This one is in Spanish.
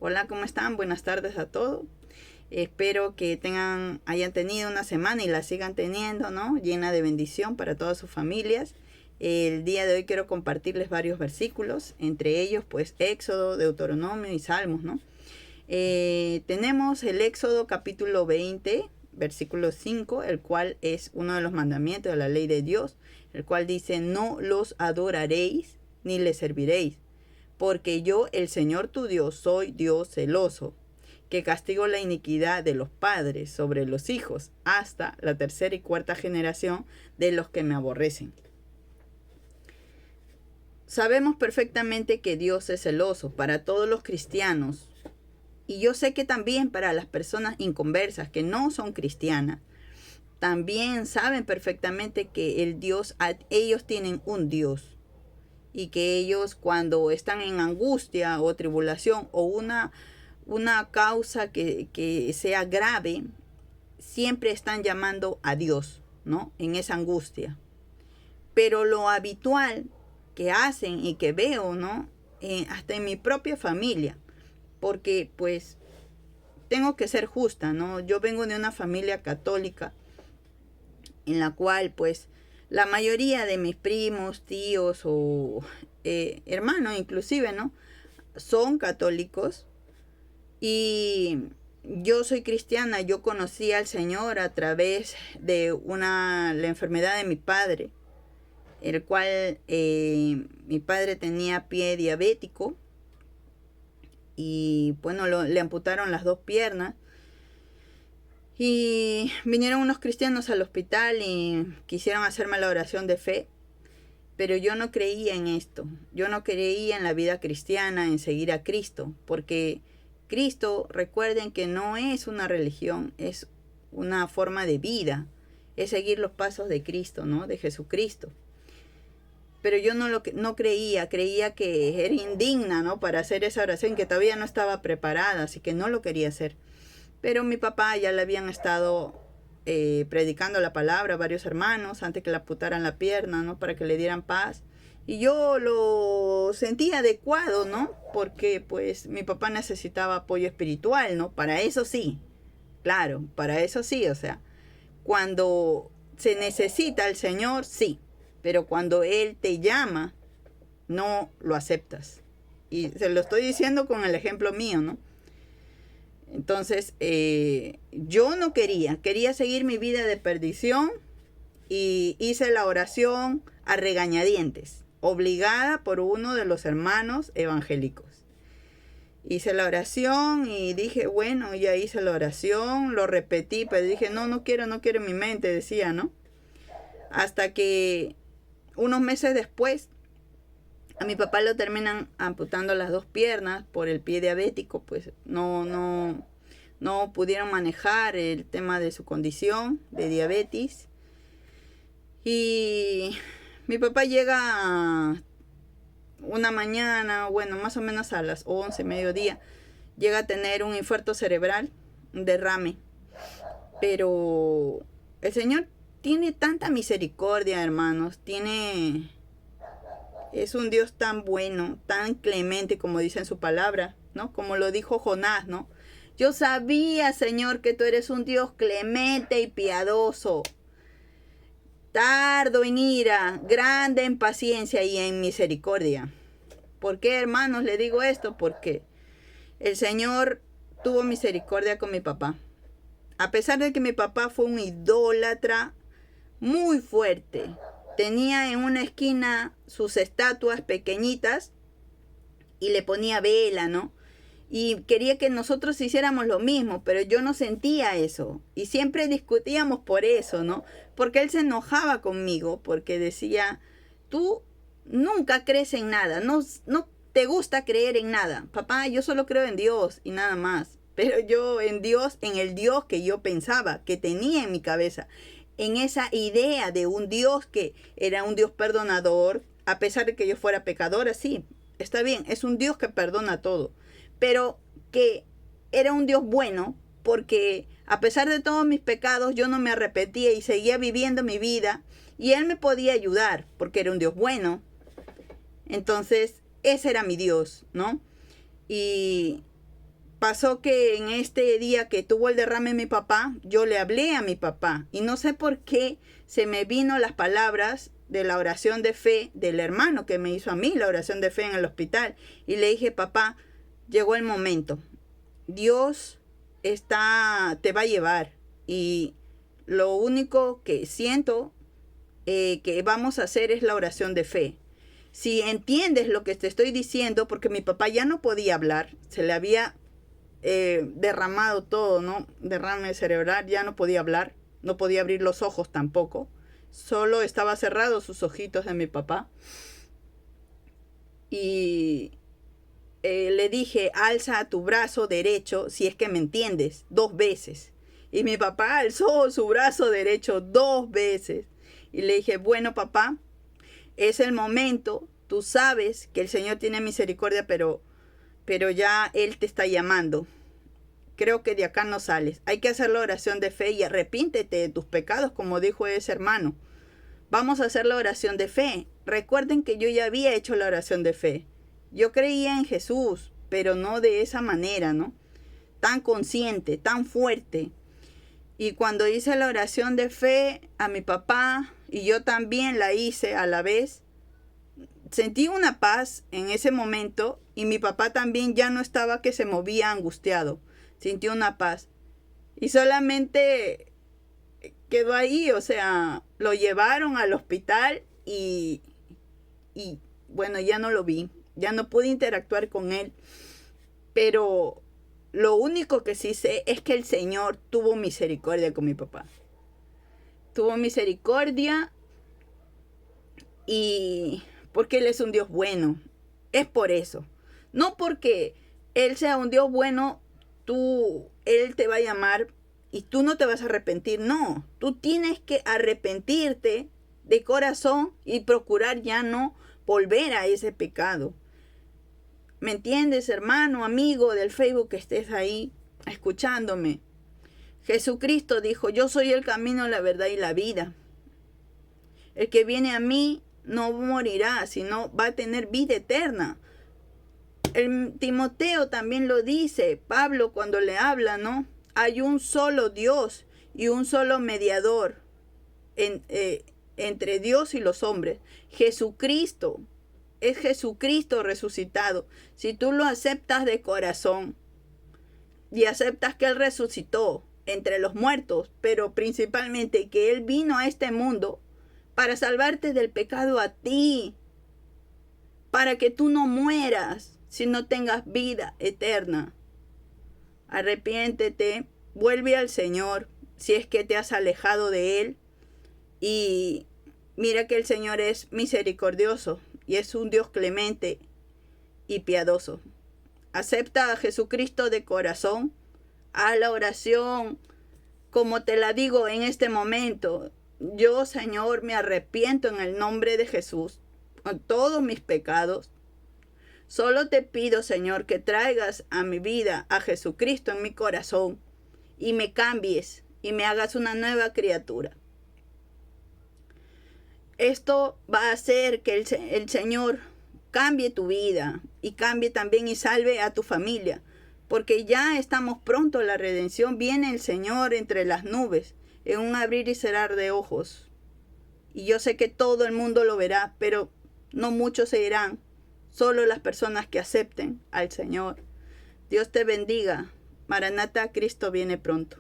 Hola, ¿cómo están? Buenas tardes a todos. Espero que hayan tenido una semana y la sigan teniendo, ¿no? Llena de bendición para todas sus familias. El día de hoy quiero compartirles varios versículos, entre ellos pues Éxodo, Deuteronomio y Salmos, ¿no? Tenemos el Éxodo capítulo 20, versículo 5, el cual es uno de los mandamientos de la ley de Dios, el cual dice: no los adoraréis ni les serviréis, porque yo, el Señor tu Dios, soy Dios celoso, que castigo la iniquidad de los padres sobre los hijos, hasta la tercera y cuarta generación de los que me aborrecen. Sabemos perfectamente que Dios es celoso para todos los cristianos, y yo sé que también para las personas inconversas que no son cristianas, también saben perfectamente que ellos tienen un Dios, y que ellos, cuando están en angustia o tribulación o una causa que sea grave, siempre están llamando a Dios, ¿no? En esa angustia. Pero lo habitual que hacen y que veo, ¿no? Hasta en mi propia familia, porque pues tengo que ser justa, ¿no? Yo vengo de una familia católica en la cual pues la mayoría de mis primos, tíos o hermanos inclusive, ¿no? Son católicos. Y yo soy cristiana. Yo conocí al Señor a través de la enfermedad de mi padre, el cual mi padre tenía pie diabético y bueno, le amputaron las dos piernas. Y vinieron unos cristianos al hospital y quisieron hacerme la oración de fe, pero yo no creía en esto. Yo no creía en la vida cristiana, en seguir a Cristo, porque Cristo, recuerden que no es una religión, es una forma de vida, es seguir los pasos de Cristo, ¿no? De Jesucristo. Pero yo no creía que era indigna, ¿no? Para hacer esa oración, que todavía no estaba preparada, así que no lo quería hacer. Pero mi papá ya le habían estado predicando la palabra a varios hermanos antes que le amputaran la pierna, ¿no? Para que le dieran paz. Y yo lo sentí adecuado, ¿no? Porque pues mi papá necesitaba apoyo espiritual, ¿no? Para eso sí, claro, para eso sí, o sea, cuando se necesita al Señor, sí, pero cuando Él te llama, no lo aceptas. Y se lo estoy diciendo con el ejemplo mío, ¿no? Entonces, yo no quería seguir mi vida de perdición y hice la oración a regañadientes, obligada por uno de los hermanos evangélicos. Hice la oración y dije, bueno, ya hice la oración, lo repetí, pero dije, no quiero en mi mente, decía, ¿no? Hasta que unos meses después, a mi papá lo terminan amputando las dos piernas por el pie diabético, pues no pudieron manejar el tema de su condición de diabetes. Y mi papá llega una mañana, bueno, más o menos a las 11, mediodía, llega a tener un infarto cerebral, un derrame. Pero el Señor tiene tanta misericordia, hermanos, es un Dios tan bueno, tan clemente, como dice en su palabra, ¿no? Como lo dijo Jonás, ¿no? Yo sabía, Señor, que tú eres un Dios clemente y piadoso, tardo en ira, grande en paciencia y en misericordia. ¿Por qué, hermanos, le digo esto? Porque el Señor tuvo misericordia con mi papá. A pesar de que mi papá fue un idólatra muy fuerte, tenía en una esquina sus estatuas pequeñitas y le ponía vela, ¿no? Y quería que nosotros hiciéramos lo mismo, pero yo no sentía eso. Y siempre discutíamos por eso, ¿no? Porque él se enojaba conmigo, porque decía, tú nunca crees en nada, no te gusta creer en nada. Papá, yo solo creo en Dios y nada más. Pero yo en Dios, en el Dios que yo pensaba, que tenía en mi cabeza, en esa idea de un Dios que era un Dios perdonador, a pesar de que yo fuera pecadora, sí, está bien, es un Dios que perdona todo, pero que era un Dios bueno, porque a pesar de todos mis pecados, yo no me arrepentía y seguía viviendo mi vida, y Él me podía ayudar, porque era un Dios bueno. Entonces, ese era mi Dios, ¿no? Y pasó que en este día que tuvo el derrame mi papá, yo le hablé a mi papá y no sé por qué se me vino las palabras de la oración de fe del hermano que me hizo a mí la oración de fe en el hospital. Y le dije, papá, llegó el momento. Dios te va a llevar. Y lo único que siento que vamos a hacer es la oración de fe. Si entiendes lo que te estoy diciendo, porque mi papá ya no podía hablar, se le había derramado todo, ¿no? Derrame cerebral, ya no podía hablar, no podía abrir los ojos tampoco. Solo estaba cerrados sus ojitos de mi papá. Y le dije, alza tu brazo derecho, si es que me entiendes, 2 veces. Y mi papá alzó su brazo derecho 2 veces. Y le dije, bueno, papá, es el momento. Tú sabes que el Señor tiene misericordia, pero ya Él te está llamando. Creo que de acá no sales. Hay que hacer la oración de fe y arrepíntete de tus pecados, como dijo ese hermano. Vamos a hacer la oración de fe. Recuerden que yo ya había hecho la oración de fe. Yo creía en Jesús, pero no de esa manera, ¿no? Tan consciente, tan fuerte. Y cuando hice la oración de fe a mi papá, y yo también la hice a la vez, sentí una paz en ese momento y mi papá también ya no estaba que se movía angustiado. Sintió una paz. Y solamente quedó ahí, o sea, lo llevaron al hospital y bueno, ya no lo vi. Ya no pude interactuar con él. Pero lo único que sí sé es que el Señor tuvo misericordia con mi papá. Tuvo misericordia y porque Él es un Dios bueno. Es por eso. No porque Él sea un Dios bueno, Él te va a llamar y tú no te vas a arrepentir. No, tú tienes que arrepentirte de corazón y procurar ya no volver a ese pecado. ¿Me entiendes, hermano, amigo del Facebook que estés ahí escuchándome? Jesucristo dijo, yo soy el camino, la verdad y la vida. El que viene a mí no morirá, sino va a tener vida eterna. El Timoteo también lo dice, Pablo cuando le habla, ¿no? Hay un solo Dios y un solo mediador entre Dios y los hombres. Jesucristo. Es Jesucristo resucitado. Si tú lo aceptas de corazón y aceptas que Él resucitó entre los muertos, pero principalmente que Él vino a este mundo para salvarte del pecado a ti, para que tú no mueras, sino tengas vida eterna. Arrepiéntete, vuelve al Señor si es que te has alejado de Él y mira que el Señor es misericordioso y es un Dios clemente y piadoso. Acepta a Jesucristo de corazón, haz la oración como te la digo en este momento. Yo, Señor, me arrepiento en el nombre de Jesús con todos mis pecados. Solo te pido, Señor, que traigas a mi vida a Jesucristo en mi corazón y me cambies y me hagas una nueva criatura. Esto va a hacer que el Señor cambie tu vida y cambie también y salve a tu familia, porque ya estamos pronto a la redención. Viene el Señor entre las nubes, en un abrir y cerrar de ojos. Y yo sé que todo el mundo lo verá, pero no muchos se irán, solo las personas que acepten al Señor. Dios te bendiga. Maranata, Cristo viene pronto.